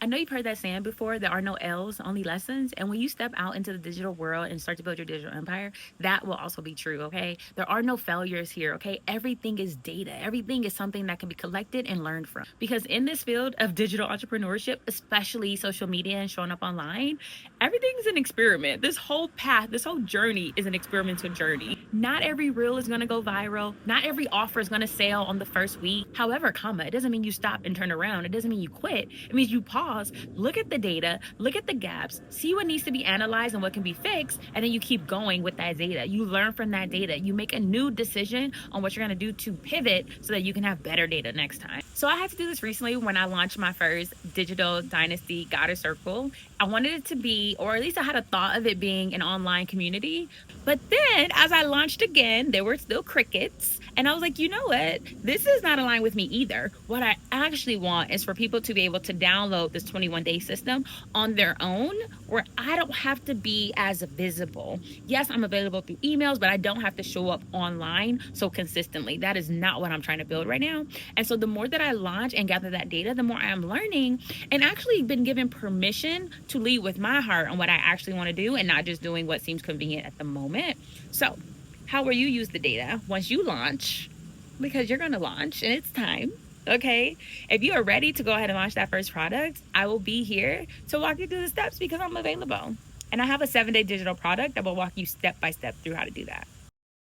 I know you've heard that saying before, there are no L's, only lessons. And when you step out into the digital world and start to build your digital empire, that will also be true, okay? There are no failures here, okay? Everything is data. Everything is something that can be collected and learned from. Because in this field of digital entrepreneurship, especially social media and showing up online, everything's an experiment. This whole path, this whole journey is an experimental journey. Not every reel is gonna go viral. Not every offer is gonna sell on the first week. However, it doesn't mean you stop and turn around. It doesn't mean you quit. It means you pause, look at the data, look at the gaps, see what needs to be analyzed and what can be fixed, and then you keep going with that data. You learn from that data. You make a new decision on what you're gonna do to pivot so that you can have better data next time. So I had to do this recently when I launched my first digital dynasty Goddess Circle. I wanted it to be, or at least I had a thought of it being, an online community. But then as I launched again, there were still crickets. And I was like, you know what? This is not aligned with me either. What I actually want is for people to be able to download this 21-day system on their own, where I don't have to be as visible. Yes, I'm available through emails, but I don't have to show up online so consistently. That is not what I'm trying to build right now. And so the more that I launch and gather that data, the more I am learning and actually been given permission to lead with my heart on what I actually want to do and not just doing what seems convenient at the moment. So how will you use the data once you launch? Because you're going to launch and it's time. Okay. If you are ready to go ahead and launch that first product, I will be here to walk you through the steps because I'm available. And I have a 7-day digital product that will walk you step by step through how to do that.